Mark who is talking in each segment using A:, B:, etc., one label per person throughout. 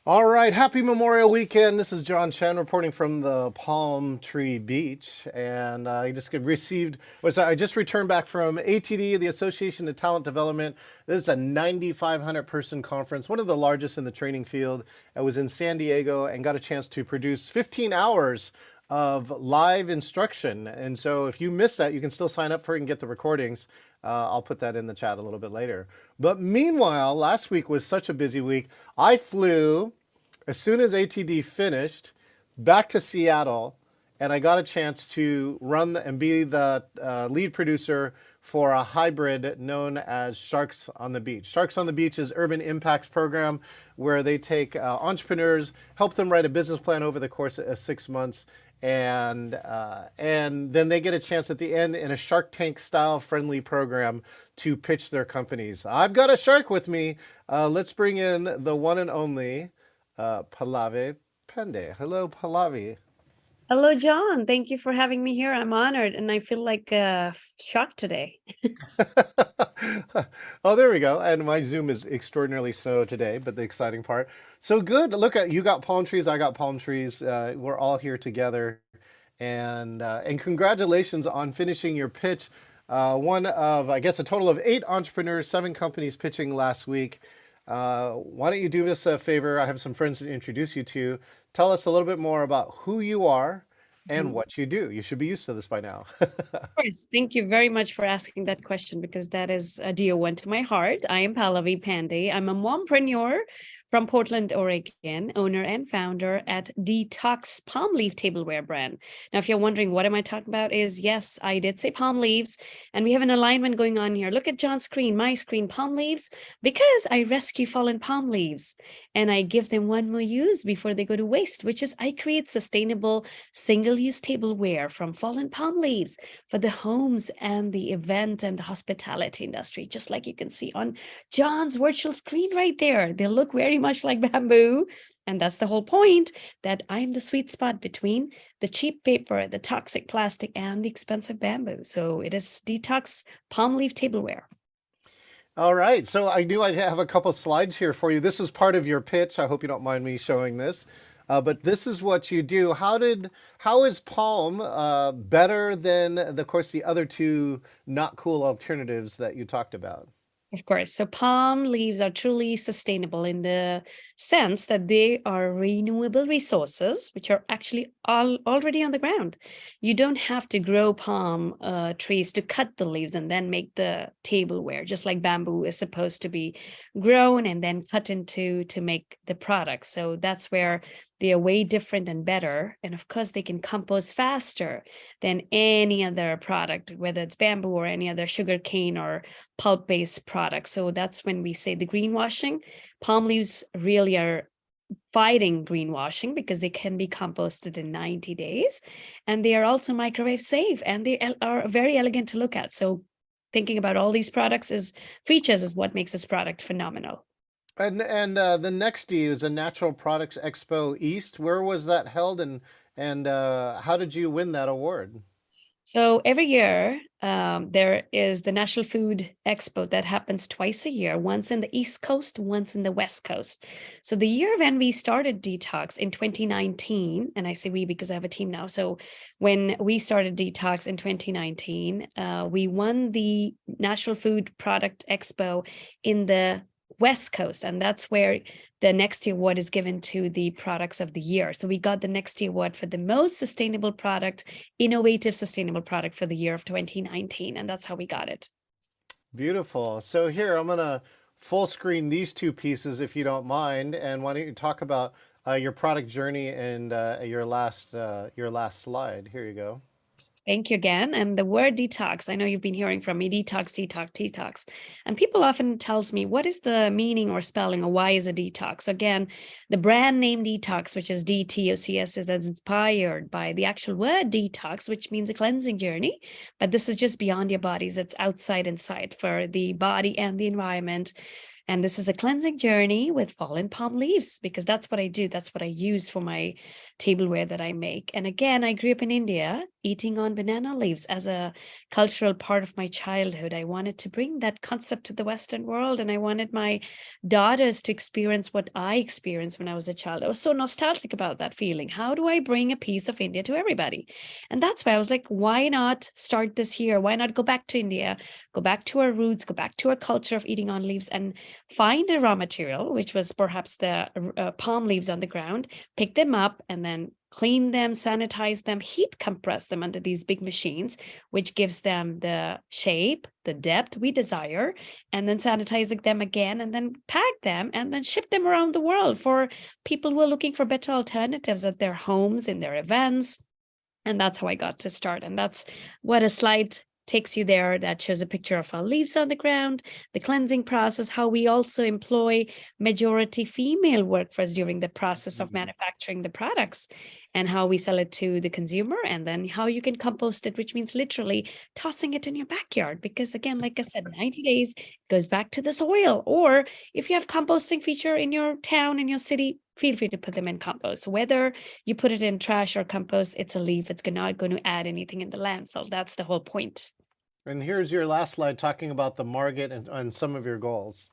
A: All right, happy Memorial Weekend. This is John Chen reporting from the Palm Tree Beach, and I just returned back from ATD, the Association of Talent Development. This is a 9,500 person conference, one of the largest in the training field. I was in San Diego and got a chance to produce 15 hours of live instruction. And so if you missed that, you can still sign up for it and get the recordings. I'll put that in the chat a little bit later. But meanwhile, last week was such a busy week. I flew as soon as ATD finished back to Seattle, and I got a chance to and be the lead producer for a hybrid known as Sharks on the Beach. Sharks on the Beach is Urban Impacts program where they take entrepreneurs, help them write a business plan over the course of 6 months, and then they get a chance at the end in a Shark Tank style friendly program to pitch their companies. I've got a shark with me. Let's bring in the one and only Pallavi Pande. Hello, Pallavi.
B: Hello, John. Thank you for having me here. I'm honored and I feel like shocked today.
A: Oh, there we go. And my Zoom is extraordinarily slow today, but the exciting part. So good. Look at you got palm trees. I got palm trees. We're all here together, and congratulations on finishing your pitch. One of, I guess, a total of 8 entrepreneurs, 7 companies pitching last week. Why don't you do us a favor? I have some friends to introduce you to. Tell us a little bit more about who you are and
B: Mhm.
A: what you do. You should be used to this by now.
B: Of course. Thank you very much for asking that question because that is a dear one to my heart. I am Pallavi Pande. I'm a mompreneur from Portland, Oregon, owner and founder at Dtocs palm leaf tableware brand. Now, if you're wondering what am I talking about is yes, I did say palm leaves and we have an alignment going on here. Look at John's screen, my screen, palm leaves, because I rescue fallen palm leaves and I give them one more use before they go to waste, which is I create sustainable single-use tableware from fallen palm leaves for the homes and the event and the hospitality industry, just like you can see on John's virtual screen right there. They look very much like bamboo. And that's the whole point, that I'm the sweet spot between the cheap paper, the toxic plastic, and the expensive bamboo. So it is Dtocs palm leaf tableware.
A: All right. So I knew I'd have a couple slides here for you. This is part of your pitch. I hope you don't mind me showing this. But this is what you do. How is Palm better than, of course, the other two not cool alternatives that you talked about?
B: Of course. So palm leaves are truly sustainable in the sense that they are renewable resources, which are actually already on the ground. You don't have to grow palm trees to cut the leaves and then make the tableware, just like bamboo is supposed to be grown and then cut into to make the product. So that's where they are way different and better. And of course, they can compose faster than any other product, whether it's bamboo or any other sugarcane or pulp-based products. So that's when we say the greenwashing. Palm leaves really are fighting greenwashing because they can be composted in 90 days. And they are also microwave safe and they are very elegant to look at. So thinking about all these products is features is what makes this product phenomenal.
A: And the next D is a Natural Products Expo East. Where was that held, and how did you win that award?
B: So every year, there is the National Food Expo that happens twice a year, once in the East Coast, once in the West Coast. So the year when we started Dtocs in 2019, and I say we because I have a team now. So when we started Dtocs in 2019, we won the National Food Product Expo in the West Coast, and that's where the Next Year Award is given to the products of the year. So we got the Next Year Award for the most sustainable product, innovative sustainable product for the year of 2019, and that's how we got it.
A: Beautiful. So here, I'm gonna full screen these two pieces if you don't mind. And why don't you talk about your product journey and your last slide? Here you go.
B: Thank you again. And the word detox, I know you've been hearing from me, detox, detox, detox. And people often tells me, what is the meaning or spelling or why is a detox? Again, the brand name Dtocs, which is DTOCS, is inspired by the actual word detox, which means a cleansing journey. But this is just beyond your bodies. It's outside inside for the body and the environment. And this is a cleansing journey with fallen palm leaves, because that's what I do. That's what I use for my tableware that I make. And again, I grew up in India eating on banana leaves as a cultural part of my childhood. I wanted to bring that concept to the Western world, and I wanted my daughters to experience what I experienced when I was a child. I was so nostalgic about that feeling. How do I bring a piece of India to everybody? And that's why I was like, why not start this here? Why not go back to India, go back to our roots, go back to our culture of eating on leaves, and find a raw material, which was perhaps the palm leaves on the ground, pick them up, and then clean them, sanitize them, heat compress them under these big machines, which gives them the shape, the depth we desire, and then sanitizing them again, and then pack them, and then ship them around the world for people who are looking for better alternatives at their homes, in their events. And that's how I got to start. And that's what a slide takes you there, that shows a picture of our leaves on the ground, the cleansing process, how we also employ majority female workforce during the process of manufacturing the products, and how we sell it to the consumer, and then how you can compost it, which means literally tossing it in your backyard. Because again, like I said, 90 days goes back to the soil. Or if you have composting feature in your town, in your city, feel free to put them in compost. Whether you put it in trash or compost, it's a leaf. It's not going to add anything in the landfill. That's the whole point.
A: And here's your last slide talking about the market and some of your goals.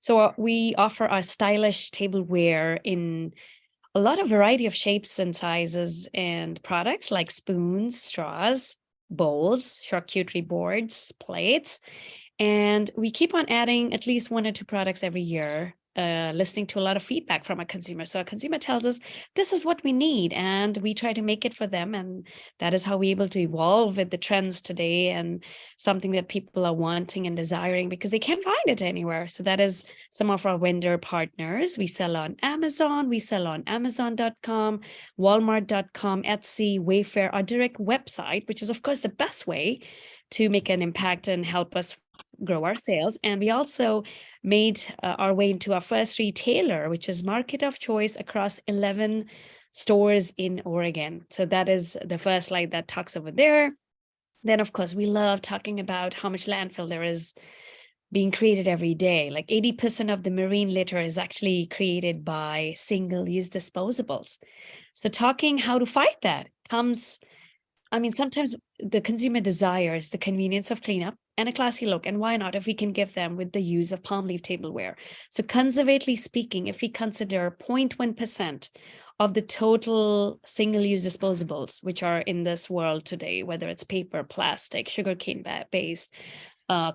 B: So we offer our stylish tableware in a lot of variety of shapes and sizes and products, like spoons, straws, bowls, charcuterie boards, plates. And we keep on adding at least 1 or 2 products every year, listening to a lot of feedback from our consumer. So our consumer tells us this is what we need, and we try to make it for them. And that is how we're able to evolve with the trends today, and something that people are wanting and desiring because they can't find it anywhere. So that is some of our vendor partners. We sell on Amazon, we sell on Amazon.com, Walmart.com, Etsy, Wayfair, our direct website, which is of course the best way to make an impact and help us grow our sales. And we also made our way into our first retailer, which is Market of Choice, across 11 stores in Oregon. So that is the first slide that talks over there. Then, of course, we love talking about how much landfill there is being created every day. Like 80% of the marine litter is actually created by single-use disposables. So talking how to fight that comes, I mean, sometimes the consumer desires the convenience of cleanup and a classy look. And why not if we can give them with the use of palm leaf tableware? So conservatively speaking, if we consider 0.1% of the total single-use disposables, which are in this world today, whether it's paper, plastic, sugarcane based,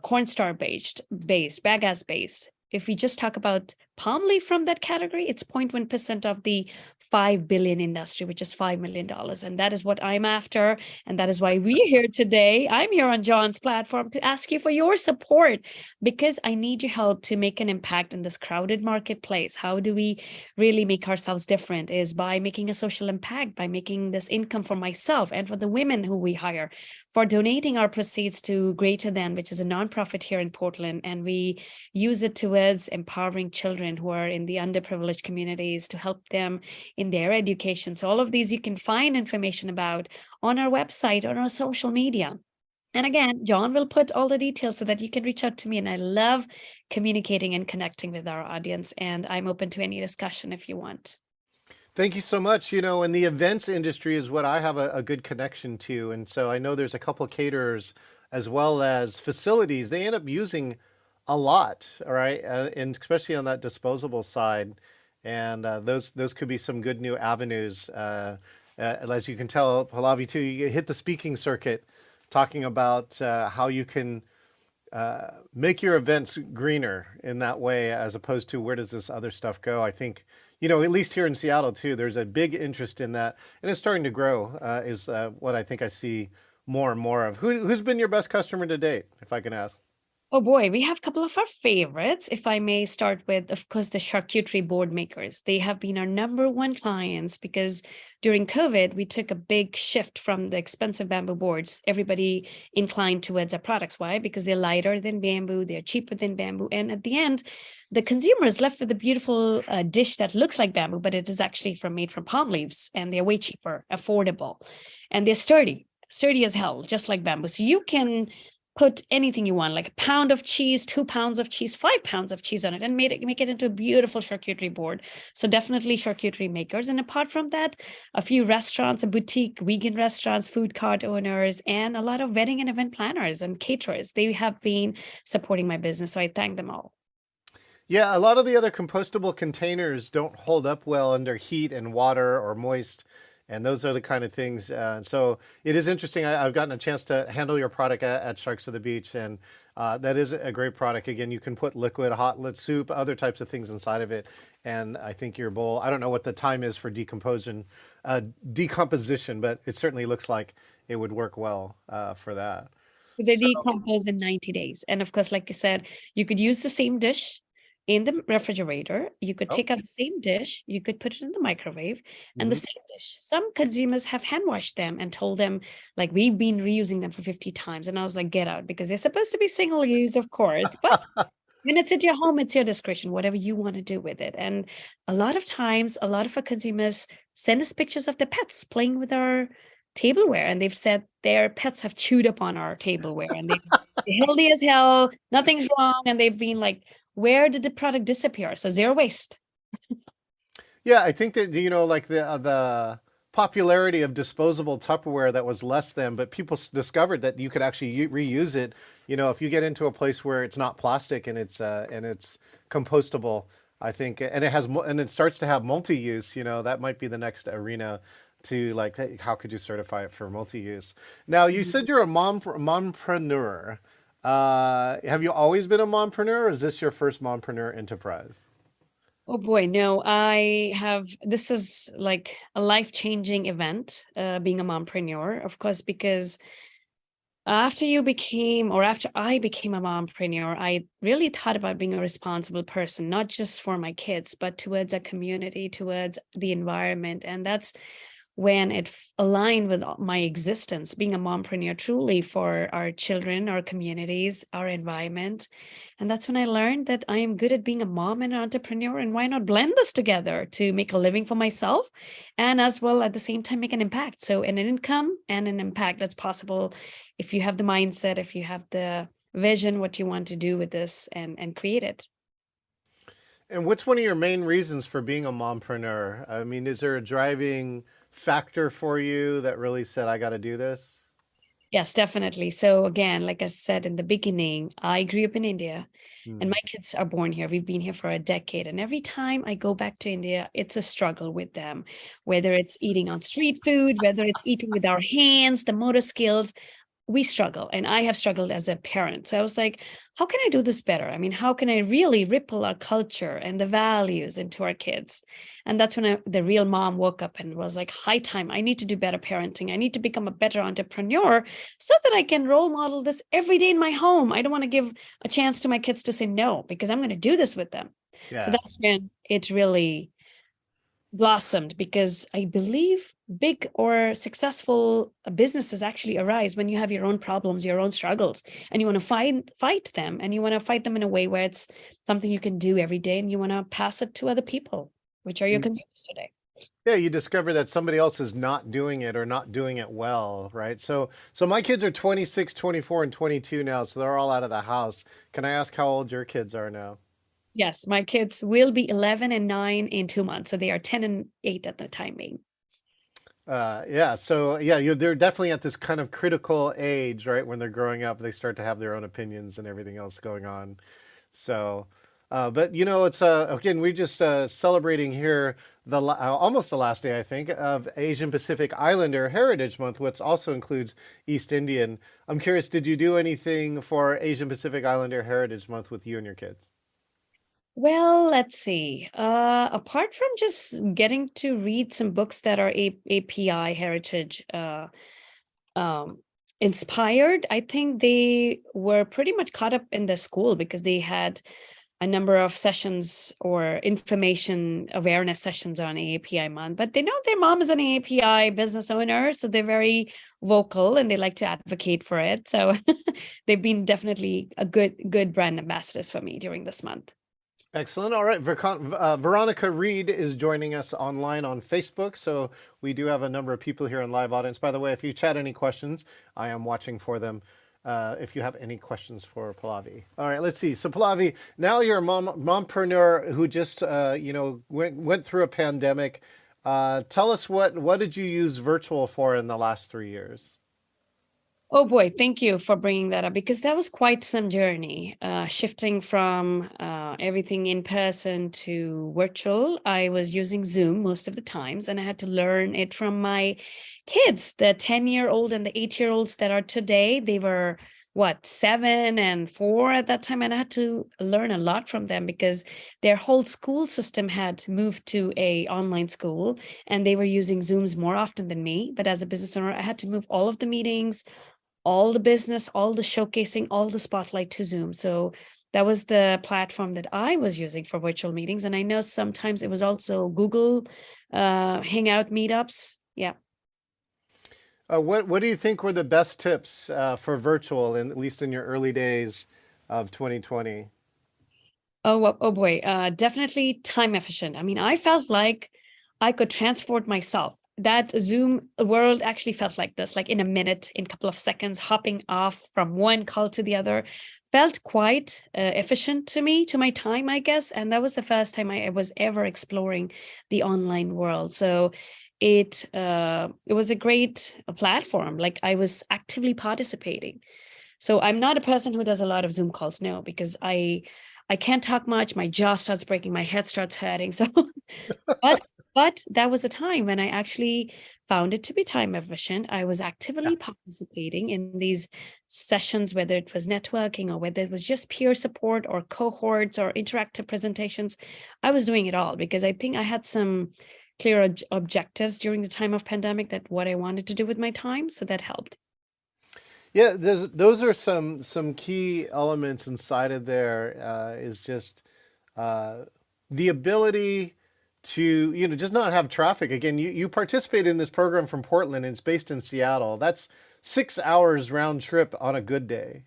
B: cornstarch based, bagasse based, if we just talk about palm leaf from that category, it's 0.1% of the 5 billion industry, which is $5 million. And that is what I'm after. And that is why we're here today. I'm here on John's platform to ask you for your support, because I need your help to make an impact in this crowded marketplace. How do we really make ourselves different? Is by making a social impact, by making this income for myself and for the women who we hire, for donating our proceeds to Greater Than, which is a nonprofit here in Portland. And we use it towards empowering children who are in the underprivileged communities to help them in their education. So all of these you can find information about on our website, on our social media. And again, John will put all the details so that you can reach out to me. And I love communicating and connecting with our audience. And I'm open to any discussion if you want.
A: Thank you so much. You know, and the events industry is what I have a good connection to. And so I know there's a couple caterers as well as facilities. They end up using a lot, all right, and especially on that disposable side. And those could be some good new avenues. As you can tell, Pallavi, too, you hit the speaking circuit talking about how you can make your events greener in that way, as opposed to where does this other stuff go. I think, you know, at least here in Seattle, too, there's a big interest in that. And it's starting to grow is what I think I see more and more of. Who's been your best customer to date, if I can ask?
B: Oh boy, we have a couple of our favorites. If I may start with, of course, the charcuterie board makers. They have been our #1 clients because during COVID, we took a big shift from the expensive bamboo boards. Everybody inclined towards our products. Why? Because they're lighter than bamboo, they're cheaper than bamboo. And at the end, the consumer is left with a beautiful dish that looks like bamboo, but it is actually made from palm leaves, and they're way cheaper, affordable, and they're sturdy as hell, just like bamboo. So you can put anything you want, like a pound of cheese, 2 pounds of cheese, 5 pounds of cheese on it, and make it into a beautiful charcuterie board. So definitely charcuterie makers. And apart from that, a few restaurants, a boutique, vegan restaurants, food cart owners, and a lot of wedding and event planners and caterers. They have been supporting my business. So I thank them all.
A: Yeah, a lot of the other compostable containers don't hold up well under heat and water or moist, and those are the kind of things. So it is interesting. I've gotten a chance to handle your product at Sharks of the Beach, and that is a great product. Again, you can put liquid, hot lit soup, other types of things inside of it, and I think your bowl. I don't know what the time is for decomposition, but it certainly looks like it would work well for that.
B: They
A: So,
B: decompose in 90 days. And of course, like you said, you could use the same dish in the refrigerator. You could
A: oh,
B: take out the same dish, you could put it in the microwave, and the
A: mhm.
B: same dish. Some consumers have hand washed them and told them, like, we've been reusing them for 50 times. And I was like, get out, because they're supposed to be single use, of course. But when it's at your home, it's your discretion, whatever you want to do with it. And a lot of times, a lot of our consumers send us pictures of their pets playing with our tableware. And they've said their pets have chewed up on our tableware and they're healthy as hell, nothing's wrong. And they've been like, where did the product disappear? So zero waste.
A: Yeah, I think that like the popularity of disposable Tupperware that was less than, but people discovered that you could actually reuse it. If you get into a place where it's not plastic and it's compostable, I think, and and it starts to have multi-use. That might be the next arena to like, hey, how could you certify it for multi-use? Now, you said you're a mompreneur. Have you always been a mompreneur, or is this your first mompreneur enterprise?
B: Oh boy, no, this is like a life-changing event, being a mompreneur, of course, because after I became a mompreneur, I really thought about being a responsible person, not just for my kids, but towards a community, towards the environment. And that's when it aligned with my existence, being a mompreneur truly for our children, our communities, our environment. And that's when I learned that I am good at being a mom and an entrepreneur. And why not blend this together to make a living for myself and as well at the same time make an impact? So an income and an impact that's possible if you have the mindset, if you have the vision, what you want to do with this and create it.
A: And what's one of your main reasons for being a mompreneur? I mean, is there a driving factor for you that really said, I got to do this?
B: Yes, definitely. So again, like I said in the beginning, I grew up in India and
A: Hmm.
B: my kids are born here. We've been here for a decade. And every time I go back to India, it's a struggle with them, whether it's eating on street food, whether it's eating with our hands, the motor skills. We struggle, and I have struggled as a parent. So I was like, how can I do this better? I mean, how can I really ripple our culture and the values into our kids? And that's when the real mom woke up and was like, high time, I need to do better parenting. I need to become a better entrepreneur so that I can role model this every day in my home. I don't want to give a chance to my kids to say no, because I'm going to do this with them. So
A: Yeah.
B: that's when it really blossomed, because I believe big or successful businesses actually arise when you have your own problems, your own struggles, and you want to fight them, and you want to fight them in a way where it's something you can do every day, and you want to pass it to other people, which are your
A: You,
B: consumers today.
A: yeah, you discover that somebody else is not doing it or not doing it well, right? So my kids are 26, 24, and 22 now, so they're all out of the house. Can I ask how old your kids are now?
B: Yes, my kids will be 11 and 9 in 2 months, so they are 10 and 8 at the time being.
A: Yeah, so yeah, they're definitely at this kind of critical age, right? When they're growing up, they start to have their own opinions and everything else going on. So, but it's again, we just celebrating here almost the last day, I think, of Asian Pacific Islander Heritage Month, which also includes East Indian. I'm curious, did you do anything for Asian Pacific Islander Heritage Month with you and your kids?
B: Well, let's see. Apart from just getting to read some books that are API heritage um, inspired, I think they were pretty much caught up in the school because they had a number of sessions or information awareness sessions on API month. But they know their mom is an API business owner, so they're very vocal and they like to advocate for it. So they've been definitely a good brand ambassadors for me during this month.
A: Excellent. All right. Veronica Reed is joining us online on Facebook. So we do have a number of people here in live audience. By the way, if you chat any questions, I am watching for them if you have any questions for Pallavi. All right, let's see. So Pallavi, now you're a mompreneur who just went through a pandemic. Tell us what did you use virtual for in the last 3 years?
B: Oh boy, thank you for bringing that up because that was quite some journey. Shifting from everything in person to virtual, I was using Zoom most of the times, and I had to learn it from my kids, the 10-year-old and the 8-year-olds that are today. They were what, 7 and 4 at that time, and I had to learn a lot from them because their whole school system had moved to a online school, and they were using Zooms more often than me. But as a business owner, I had to move all of the meetings, all the business, all the showcasing, all the spotlight to Zoom. So that was the platform that I was using for virtual meetings. And I know sometimes it was also Google Hangout meetups. Yeah.
A: What do you think were the best tips for virtual, at least in your early days of 2020?
B: Oh boy, definitely time efficient. I mean, I felt like I could transport myself. That Zoom world actually felt like this, like in a minute, in a couple of seconds, hopping off from one call to the other, felt quite efficient to me, to my time, I guess. And that was the first time I was ever exploring the online world. So it was a great platform. Like I was actively participating. So I'm not a person who does a lot of Zoom calls, no, because I can't talk much. My jaw starts breaking, my head starts hurting. So, but that was a time when I actually found it to be time efficient. I was actively participating in these sessions, whether it was networking or whether it was just peer support or cohorts or interactive presentations. I was doing it all because I think I had some clear objectives during the time of pandemic, that what I wanted to do with my time. So that helped.
A: Yeah, those are some key elements inside of there. Is just uh, the ability to just not have traffic. Again, you participate in this program from Portland, and it's based in Seattle. That's 6 hours round trip on a good day.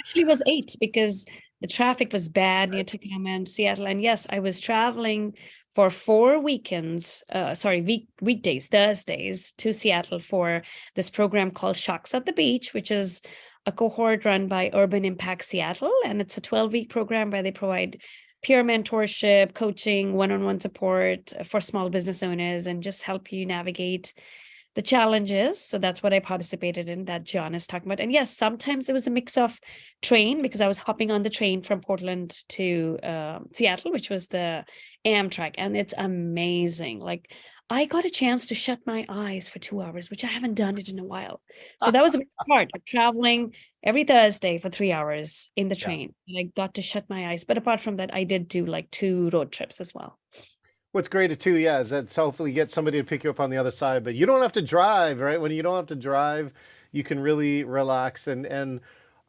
B: Actually, it was 8 because the traffic was bad near Tacoma and Seattle. And yes, I was traveling for 4 weekends, weekdays, Thursdays to Seattle for this program called Shocks at the Beach, which is a cohort run by Urban Impact Seattle. And it's a 12-week program where they provide peer mentorship, coaching, one-on-one support for small business owners, and just help you navigate the challenges. So that's what I participated in, that John is talking about. And yes, sometimes it was a mix of train, because I was hopping on the train from Portland to Seattle, which was the Amtrak. And it's amazing. Like I got a chance to shut my eyes for 2 hours, which I haven't done it in a while. So that was a big part of traveling every Thursday for 3 hours in the
A: Yeah.
B: train. And I got to shut my eyes. But apart from that, I did do like 2 road trips as well.
A: What's great too, yeah, is that hopefully get somebody to pick you up on the other side. But you don't have to drive, right? When you don't have to drive, you can really relax. And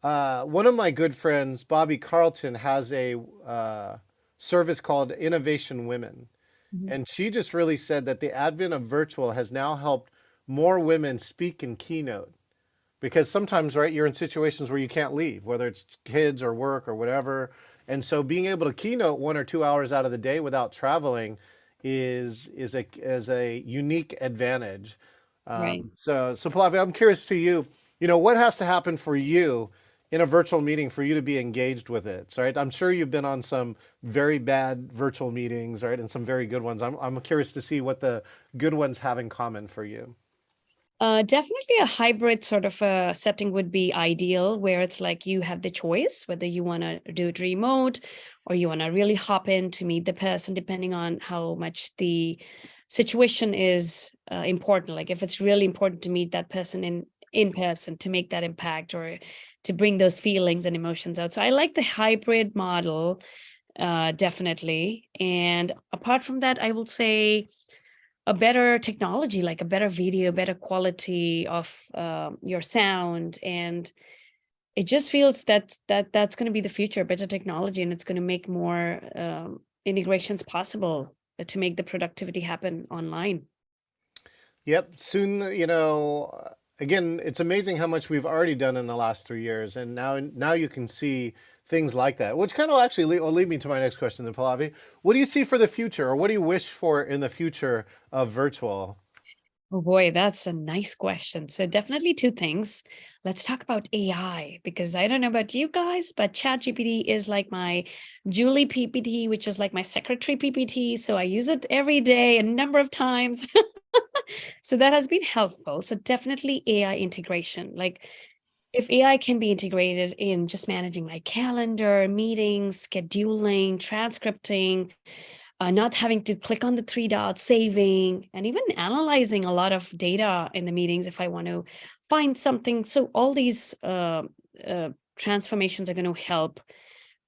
A: one of my good friends, Bobby Carlton, has a service called Innovation Women,
B: Mhm.
A: and she just really said that the advent of virtual has now helped more women speak and keynote. Because sometimes, right, you're in situations where you can't leave, whether it's kids or work or whatever. And so being able to keynote 1 or 2 hours out of the day without traveling is a unique advantage.
B: Right.
A: So Pallavi, I'm curious to you, what has to happen for you in a virtual meeting for you to be engaged with it? So, right, I'm sure you've been on some very bad virtual meetings, right, and some very good ones. I'm curious to see what the good ones have in common for you.
B: Definitely a hybrid sort of a setting would be ideal, where it's like you have the choice whether you want to do it remote or you want to really hop in to meet the person, depending on how much the situation is important. Like if it's really important to meet that person in person to make that impact or to bring those feelings and emotions out. So I like the hybrid model, definitely. And apart from that, I will say a better technology, like a better video, better quality of your sound, and it just feels that's going to be the future, better technology, and it's going to make more integrations possible to make the productivity happen online.
A: Yep. Soon, again, it's amazing how much we've already done in the last 3 years, and now you can see things like that, which kind of actually will lead me to my next question, then, Pallavi. What do you see for the future, or what do you wish for in the future of virtual?
B: Oh boy, that's a nice question. So definitely two things. Let's talk about AI because I don't know about you guys, but ChatGPT is like my Julie PPT, which is like my secretary PPT. So I use it every day a number of times. So that has been helpful. So definitely AI integration. Like if AI can be integrated in just managing my calendar, meetings, scheduling, transcripting, not having to click on the three dots, saving, and even analyzing a lot of data in the meetings if I want to find something. So all these uh, transformations are going to help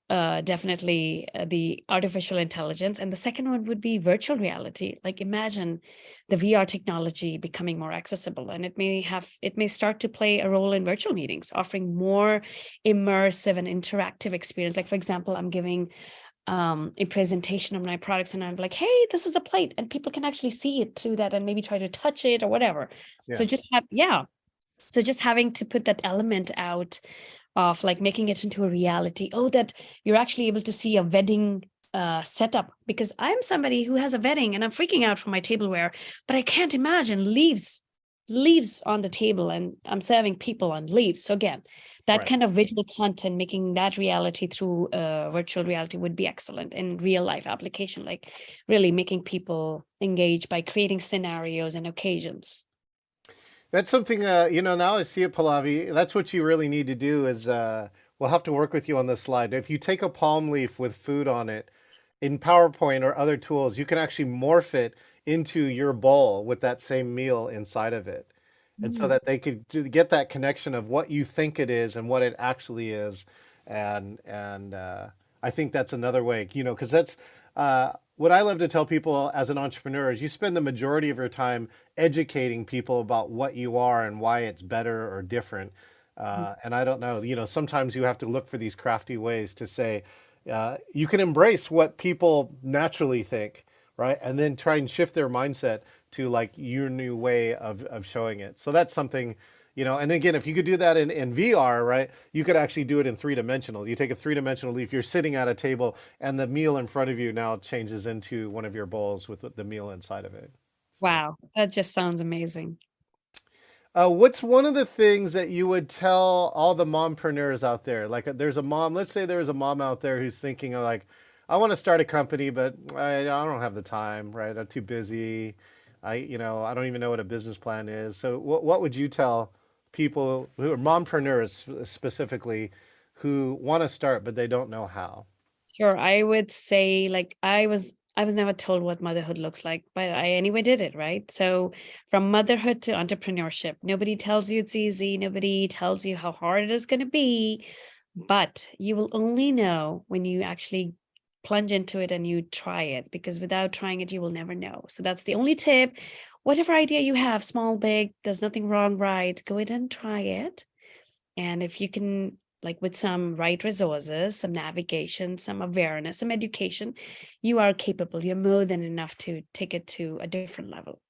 B: definitely the artificial intelligence. And the second one would be virtual reality. Like imagine the VR technology becoming more accessible, and it may start to play a role in virtual meetings, offering more immersive and interactive experience. Like for example, I'm giving a presentation of my products and I'm like, hey, this is a plate, and people can actually see it through that and maybe try to touch it or whatever. So
A: Yeah.
B: just have, yeah. So just having to put that element out of like making it into a reality. Oh, that you're actually able to see a wedding setup, because I'm somebody who has a wedding and I'm freaking out for my tableware, but I can't imagine leaves on the table and I'm serving people on leaves. So again, that
A: Right.
B: kind of visual content, making that reality through virtual reality would be excellent in real life application, like really making people engage by creating scenarios and occasions.
A: That's something, now I see it, Pallavi. That's what you really need to do is, we'll have to work with you on this slide. If you take a palm leaf with food on it in PowerPoint or other tools, you can actually morph it into your bowl with that same meal inside of it. And so
B: Mm.
A: that they could get that connection of what you think it is and what it actually is. And I think that's another way, because that's what I love to tell people as an entrepreneur is you spend the majority of your time educating people about what you are and why it's better or different. And I don't know, sometimes you have to look for these crafty ways to say, you can embrace what people naturally think, right? And then try and shift their mindset to like your new way of showing it. So that's something, and again, if you could do that in VR, right, you could actually do it in 3 dimensional. You take a 3 dimensional leaf, you're sitting at a table, and the meal in front of you now changes into one of your bowls with the meal inside of it. So.
B: Wow, that just sounds amazing.
A: What's one of the things that you would tell all the mompreneurs out there? Like, there's a mom, let's say there's a mom out there who's thinking of like, I want to start a company, but I don't have the time, right? I'm too busy. I don't even know what a business plan is. So what would you tell people who are mompreneurs specifically who want to start, but they don't know how?
B: Sure, I would say like I was never told what motherhood looks like, but I anyway did it, right? So from motherhood to entrepreneurship, nobody tells you it's easy, nobody tells you how hard it is going to be, but you will only know when you actually plunge into it and you try it, because without trying it, you will never know. So that's the only tip. Whatever idea you have, small, big, there's nothing wrong, right? Go ahead and try it. And if you can, like with some right resources, some navigation, some awareness, some education, you are capable. You're more than enough to take it to a different level.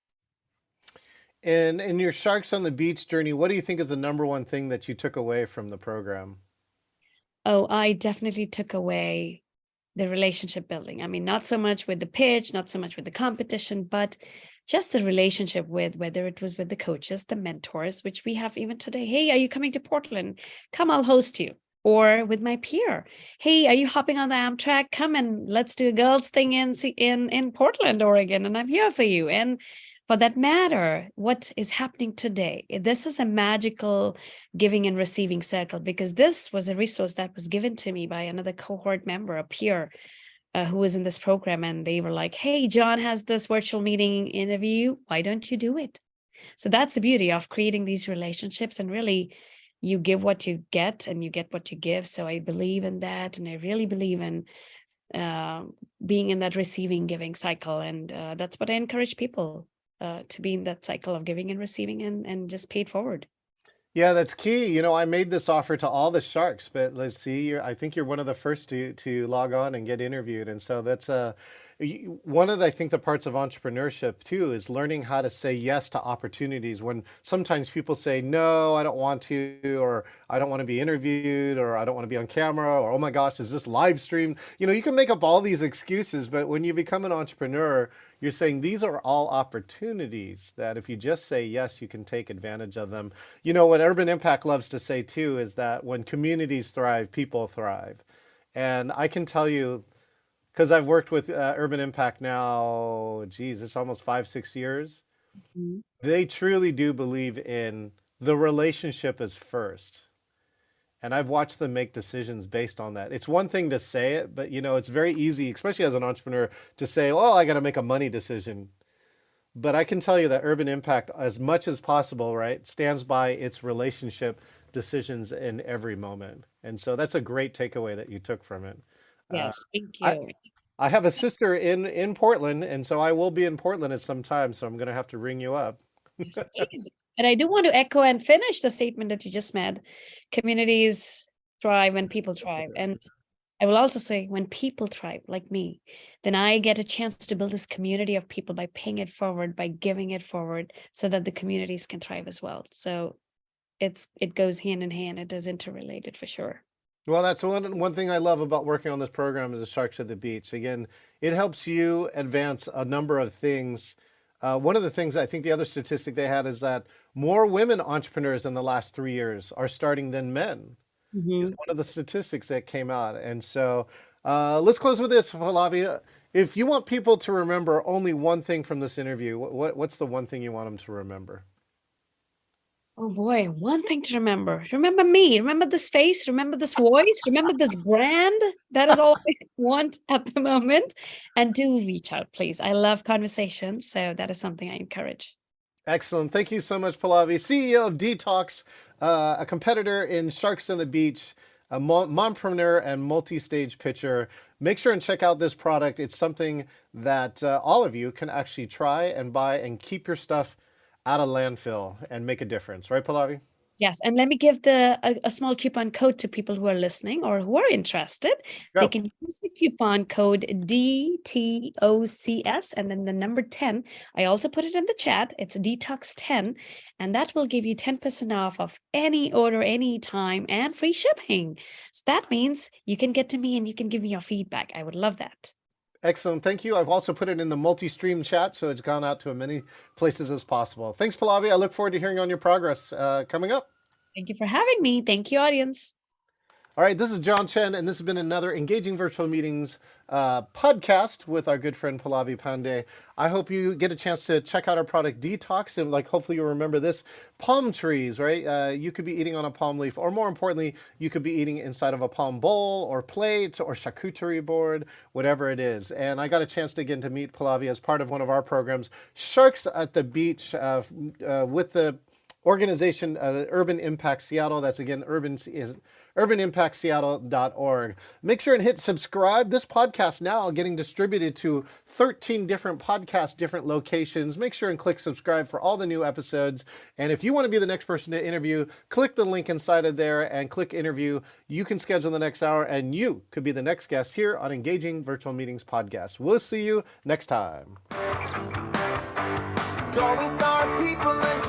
A: And in your Sharks on the Beach journey, what do you think is the number one thing that you took away from the program?
B: Oh, I definitely took away the relationship building. I mean, not so much with the pitch, not so much with the competition, but just the relationship with whether it was with the coaches, the mentors, which we have even today. Hey, are you coming to Portland? Come, I'll host you. Or with my peer, hey, are you hopping on the Amtrak? Come and let's do a girls thing in Portland, Oregon, and I'm here for you. And for that matter, what is happening today? This is a magical giving and receiving circle, because this was a resource that was given to me by another cohort member, a peer who was in this program. And they were like, hey, John has this virtual meeting interview. Why don't you do it? So that's the beauty of creating these relationships. And really, you give what you get and you get what you give. So I believe in that. And I really believe in uh, being in that receiving giving cycle. And that's what I encourage people to be in that cycle of giving and receiving, and just pay it forward.
A: Yeah, that's key. I made this offer to all the sharks, but let's see, I think you're one of the first to log on and get interviewed. And so One of the, I think the parts of entrepreneurship too is learning how to say yes to opportunities when sometimes people say, no, I don't want to, or I don't want to be interviewed, or I don't want to be on camera, or oh my gosh, is this live streamed? You can make up all these excuses, but when you become an entrepreneur, you're saying these are all opportunities that if you just say yes, you can take advantage of them. What Urban Impact loves to say too is that when communities thrive, people thrive. And I can tell you, because I've worked with Urban Impact now, geez, it's almost 5, 6 years.
B: Mhm.
A: They truly do believe in the relationship as first. And I've watched them make decisions based on that. It's one thing to say it, but it's very easy, especially as an entrepreneur, to say, oh, I got to make a money decision. But I can tell you that Urban Impact, as much as possible, right, stands by its relationship decisions in every moment. And so that's a great takeaway that you took from it. Uh,
B: Yes, thank
A: I,
B: you.
A: I have a sister in Portland, and so I will be in Portland at some time. So I'm going to have to ring you up.
B: Yes, please. And I do want to echo and finish the statement that you just made. Communities thrive when people thrive. And I will also say when people thrive, like me, then I get a chance to build this community of people by paying it forward, by giving it forward, so that the communities can thrive as well. So it goes hand in hand. It is interrelated for sure.
A: Well, that's one thing I love about working on this program is the Sharks at the Beach. Again, it helps you advance a number of things. One of the things I think the other statistic they had is that more women entrepreneurs in the last 3 years are starting than men. Is
B: Mhm.
A: one of the statistics that came out. And so let's close with this, Pallavi. If you want people to remember only one thing from this interview, what's the one thing you want them to remember?
B: Oh boy, one thing to remember. Remember me, remember this face, remember this voice, remember this brand. That is all I want at the moment. And do reach out, please. I love conversations. So that is something I encourage.
A: Excellent. Thank you so much, Pallavi, CEO of Dtocs, a competitor in Sharks on the Beach, a mompreneur and multi-stage pitcher. Make sure and check out this product. It's something that all of you can actually try and buy and keep your stuff out of landfill and make a difference. Right, Pallavi?
B: Yes, and let me give a small coupon code to people who are listening or who are interested. They
A: Go.
B: can use the coupon code DTOCS and then the number 10. I also put it in the chat. It's Dtocs 10, and that will give you 10% off of any order, anytime, and free shipping. So that means you can get to me and you can give me your feedback. I would love that.
A: Excellent. Thank you. I've also put it in the multi-stream chat, so it's gone out to as many places as possible. Thanks, Pallavi. I look forward to hearing on your progress coming up.
B: Thank you for having me. Thank you, audience.
A: All right, this is John Chen, and this has been another Engaging Virtual Meetings podcast with our good friend Pallavi Pande. I hope you get a chance to check out our product Dtocs, and hopefully you'll remember this: palm trees, right? You could be eating on a palm leaf, or more importantly, you could be eating inside of a palm bowl or plate or charcuterie board, whatever it is. And I got a chance to get to meet Pallavi as part of one of our programs, Sharks at the Beach, with the organization Urban Impact Seattle. That's again urbanimpactseattle.org. Make sure and hit subscribe. This podcast now getting distributed to 13 different podcasts, different locations. Make sure and click subscribe for all the new episodes. And if you want to be the next person to interview, click the link inside of there and click interview. You can schedule the next hour and you could be the next guest here on Engaging Virtual Meetings podcast. We'll see you next time.
C: It's always our people and